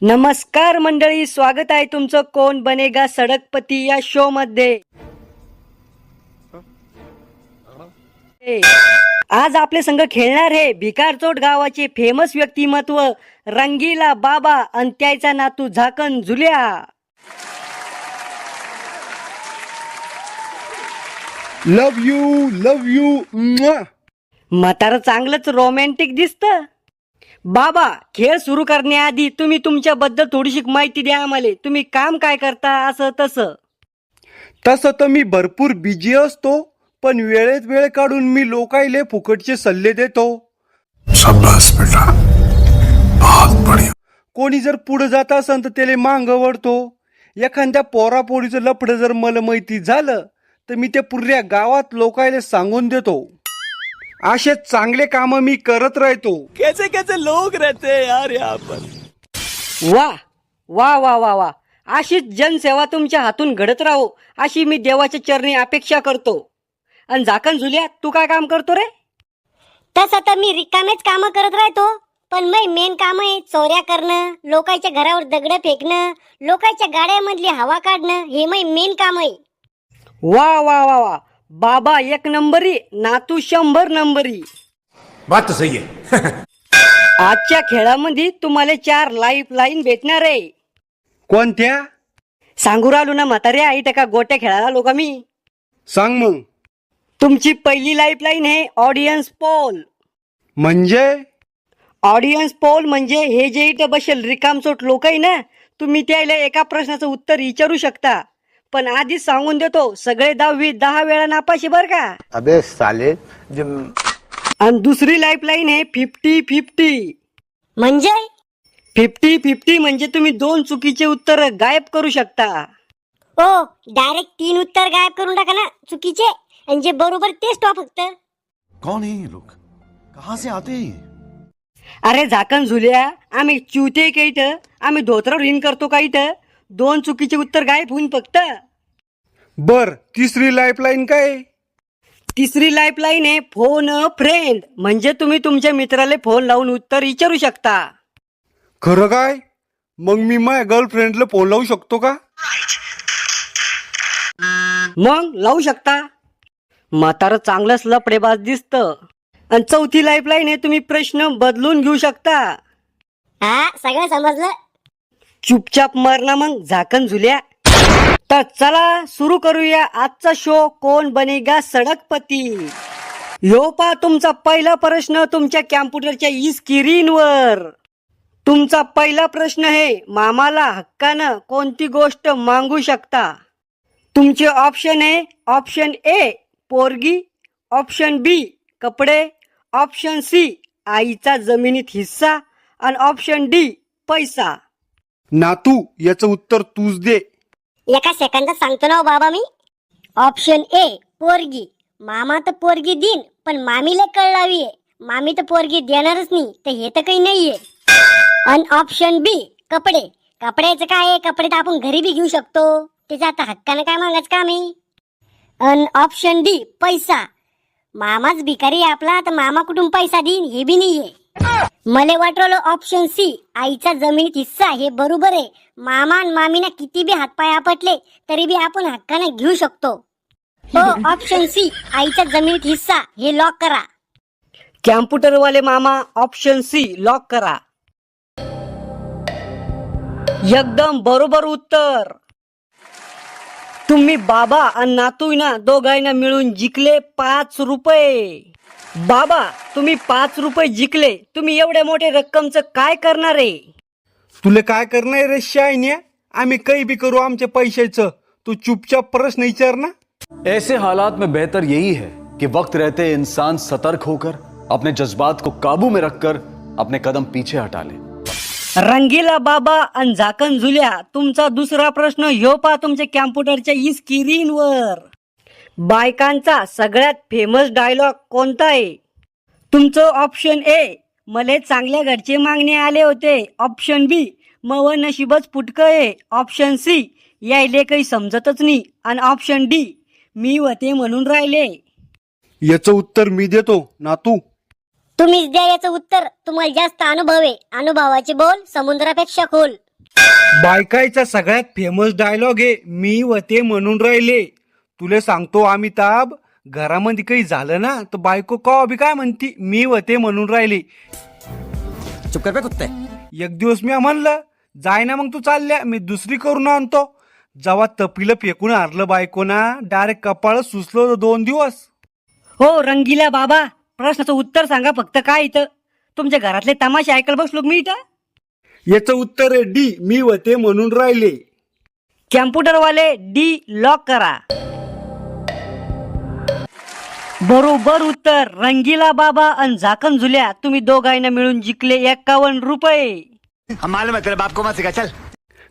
नमस्कार मंडळी, स्वागत आहे तुमचं कोण बनेगा सडकपती या शो मध्ये। आज आपले संघ खेळणार आहे भिकारचोट गावाचे फेमस व्यक्तिमत्व रंगीला बाबा आणि त्याचा नातू झाकण झुल्या। लव यू म्हातारं चांगलंच रोमॅन्टिक दिसतं। बाबा, खेळ सुरू करण्याआधी तुम्ही तुमच्याबद्दल थोडीशी माहिती द्या आम्हाला। तुम्ही काम काय करता असं तसं? तसं तर मी भरपूर बिझी असतो, पण वेळेत वेळ काढून मी लोकायले फुकटचे सल्ले देतो। शाबाश बेटा, बहुत बढ़िया। कोणी जर पुढे जात असन तर त्याला मांग वळतो। एखाद्या पोरापोरीचं लफडं जर मला माहिती झालं तर मी ते पुऱ्या गावात लोकायले सांगून देतो। असे चांगले काम मी करत राहतो। कैसे कैसे लोग रहते हैं यार यहाँ पर। वा वा वा वा वा, अशीच जनसेवा तुमच्या हातून घडत राहो अशी मी देवाच्या चरणी अपेक्षा करतो। आणि झाकण झुल्या, तू काय काम करतो रे? तसं तर मी रिकामेच काम करत राहतो, पण मेन काम आहे चोऱ्या करणं, लोकांच्या घरावर दगड फेकणं, लोकांच्या गाड्यामधली हवा काढणं, हे मेन काम आहे। वा वा वा वा, बाबा एक नंबरी, नातू 100 नंबरी। बात तो सही है। आजच्या खेळामध्ये तुम्हाला 4 लाईफ लाईन भेटणार आहे। कोणत्या? सांगू राहिलो ना म्हाताऱ्या, आई टका गोट्या खेळायला लोक मी। सांग मग। तुमची पहिली लाईफ लाईन आहे ऑडियन्स पोल। म्हणजे? ऑडियन्स पोल म्हणजे हे जे इथं बसेल रिकामचोट लोक आहे ना, तुम्ही त्याला एका प्रश्नाचं उत्तर विचारू शकता, पण आधीच सांगून देतो सगळे 10 वेळा नापाशी बर का। अबे साले आणि दुसरी लाईफ लाईन आहे 50-50। म्हणजे 50-50 म्हणजे तुम्ही 2 चुकीचे उत्तर गायब करू शकता। ओ डायरेक्ट 3 उत्तर गायब करून टाका ना चुकीचे, आणि जे बरोबर तेच टॉप फक्त। कौन है ये लोग, कहाँ से आते हैं ये? अरे झाकण झुल्या, आम्ही चिवते का इथं? आम्ही धोत्रावर हिन करतो का इथं? 2 चुकीचे उत्तर गायब होईन फक्त। बर, तिसरी लाईफलाईन काय? तिसरी लाईफ लाईन आहे फोन फ्रेंड, म्हणजे तुम्ही तुमच्या मित्राला फोन लावून उत्तर विचारू शकता। खरं काय? मग मी माझ्या गर्लफ्रेंडला फोन लावू शकतो का? मग लावू शकता। म्हातारं चांगलंच लफडेबाज दिसतं। आणि चौथी लाईफ लाईन आहे तुम्ही प्रश्न बदलून घेऊ शकता। हा, सगळं समजलं। चुपचाप मरणा मग झाकण झुल्या। तर चला सुरू करूया आजचा शो कोण बनेगा सडकपती। यो पा तुमचा पहिला प्रश्न तुमच्या कॅम्प्युटरच्या स्क्रीनवर। तुमचा पहिला प्रश्न आहे मामाला हक्कानं कोणती गोष्ट मागू शकता? तुमचे ऑप्शन आहे ऑप्शन ए पोरगी, ऑप्शन बी कपडे, ऑप्शन सी आईचा जमिनीत हिस्सा आणि ऑप्शन डी पैसा। नातू, याचं उत्तर तूच दे। एका सेकंदात सांगतो ना बाबा मी। ऑप्शन ए पोरगी, मामा तर पोरगी देईन, पण मामीला कळ लावी आहे, मामी तर पोरगी देणारच नाही, तर हे तर काही नाहीये। आणि ऑप्शन बी कपडे, कपड्याचं काय आहे, कपडे तर आपण घरी बी घेऊ शकतो, त्याचं आता हक्कानं काय मागायचं काम आहे। आणि ऑप्शन डी पैसा, मामाच भिकारी आपला, तर मामा कुठून पैसा देईन हे बी नाहीये। मला वाटलं ऑप्शन सी आईचा जमिनीत हिस्सा हे बरोबर आहे। मामा आणि मामीना किती बी हातपाय आपटले तरी बी आपण हक्काने घेऊ शकतो। हो, ऑप्शन सी आईचा जमिनीत हिस्सा हे लॉक करा। कॅम्प्युटरवाले मामा ऑप्शन सी लॉक करा। एकदम बरोबर उत्तर। तुम्ही बाबा आणि नातू ना दोघांना मिळून जिंकले 5 रुपये। बाबा, तुम्ही 5 रुपये जिंकले, तुम्ही एवढ्या मोठ्या रक्कमचं काय करणार आहे? तुला काय करणार रे शायन्या? आम्ही काही बी करू आमच्या पैशाचं, तू चुपचाप प्रश्न विचार ना। ऐसे हालात में बेहतर यही है कि वक्त रहते इंसान सतर्क होकर अपने जज्बात को काबू में रखकर अपने कदम पीछे हटा ले। रंगीला बाबा आणि झाकण झुल्या, तुमचा दुसरा प्रश्न ह्यो पा तुमच्या कॅम्प्युटरच्या स्क्रीनवर। बायकांचा सगळ्यात फेमस डायलॉग कोणता आहे? तुमचं ऑप्शन ए मले चांगल्या घरचे मागणे आले होते, ऑप्शन बी मव नशीबच फुटकं आहे, ऑप्शन सी यायले काही समजतच नाही, आणि ऑप्शन डी मी होते म्हणून राहिले। याचं उत्तर मी देतो नातू। तुम्हीच द्या याचं उत्तर, तुम्हाला जास्त अनुभव आहे। अनुभवाचे बोल समुद्रापेक्षा खोल। बायकाईचा सगळ्यात फेमस डायलॉग आहे, मी व ते म्हणून राहिले. तुला सांगतो अमिताभ, घरामध्ये काही झालं ना तर बायको का बी काय म्हणती, मी व ते म्हणून राहिले. चुप कर बे कुत्ते. एक दिवस मी म्हणलं, जाय ना मग तू चालल्या, मी दुसरी करून आणतो. जेव्हा तपीला फेकून हारलं बायकोना, डायरेक्ट कपाळ सुचलं होतं 2 दिवस. हो रंगीला बाबा, प्रश्नाचं उत्तर सांगा फक्त. काय इथं तुमच्या घरातले तमाशे ऐकायला बसलो मी इथं. याचं उत्तर आहे डी, मी व ते म्हणून राहिले. कॅम्प्युटरवाले डी लॉक करा. बरोबर उत्तर. रंगीला बाबा आणि झाकण झुल्या तुम्ही दोघांना मिळून जिंकले 51 रुपये. हम मालूम है तेरे बाप को मत सिखा चल.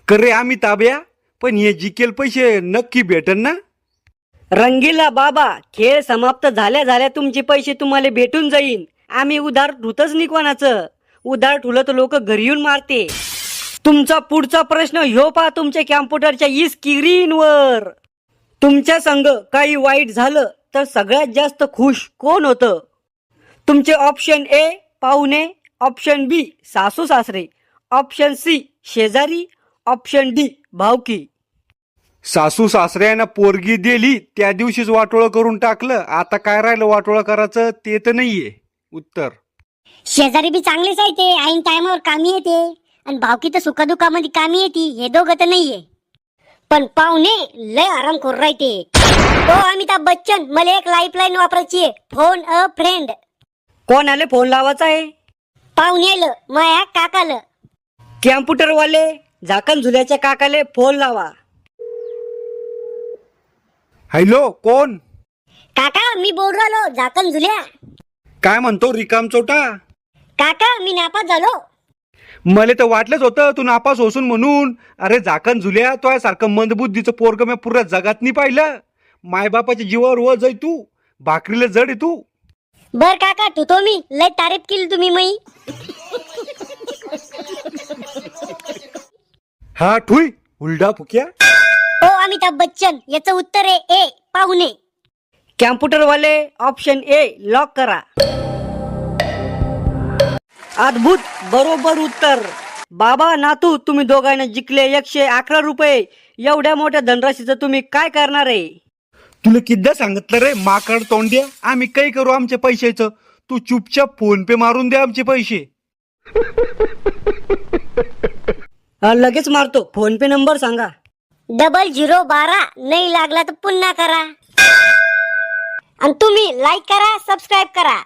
करे अमिताभ्या, पण हे जिकेल पैसे नक्की भेटन ना? रंगीला बाबा, खेळ समाप्त झाल्या झाल्या तुमचे पैसे तुम्हाला भेटून जाईल. आम्ही उधार ठुतच नाही कोणाचं. उधार ठुलं तर लोक घरी येऊन मारते. तुमचा पुढचा प्रश्न ह्यो पहा तुमच्या कॅम्प्युटरच्या स्क्रीनवर. तुमच्या संग काही वाईट झालं तर सगळ्यात जास्त खुश कोण होतं? तुमचे ऑप्शन ए पाहुणे, ऑप्शन बी सासू सासरे, ऑप्शन सी शेजारी, ऑप्शन डी भावकी. सासू सासऱ्यानं पोरगी दिली त्या दिवशीच वाटोळं करून टाकलं. आता काय राहिलं वाटोळं करायचं ते तर नाहीये उत्तर. शेजारी बी चांगलेच आहे ते, ऐन टायमावर कामी येते. आणि भावकी तर सुखदुःखामध्ये कामी येते. हे दोघं तर नाहीये. पण पाहुणे लय आराम करून राहते. हो अमिताभ बच्चन, मला एक लाईफलाईन वापरायची आहे, फोन अ फ्रेंड. कोण आले फोन लावायचा आहे? पाहुणे आलं माया काकालं. कॅम्प्युटरवाले झाकण झुल्याच्या काकाले फोन लावा. हॅलो, कोण? काका मी बोल राहिलो झाकण झुल्या. काय म्हणतो रिकाम चोटा? काका मी नापास झालो. मला तर वाटलंच होतं तू नापास होसून म्हणून. अरे झाकण झुल्या, तो सारखं मंदबुद्धीचं पोरग मी पुऱ्या जगात नाही पाहिलं. मायबापाच्या जीवावर वज आहे तू, भाकरीला जड आहे तू. बर काका ठुतो मी, लय तारीफ केली तुम्ही मई. हा ठुई हुलडा फुक्या. हो अमिताभ बच्चन, याचं उत्तर आहे ए पाहुणे. कॅम्प्युटरवाले ऑप्शन ए लॉक करा. अद्भुत, बरोबर उत्तर. बाबा नातू तुम्ही दोघांना जिंकले 111 रुपये. एवढ्या मोठ्या धनराशीचं तुम्ही काय करणार आहे? तुला किद्दा सांगितलं रे माकड तोंड्या, आम्ही काही करू आमच्या पैशाचं. तू चुपचाप फोन पे मारून दे आमचे पैसे. लगेच मारतो. फोन पे नंबर सांगा. 0012. नाही लागला तर पुन्हा करा. आणि तुम्ही लाईक करा, सबस्क्राईब करा.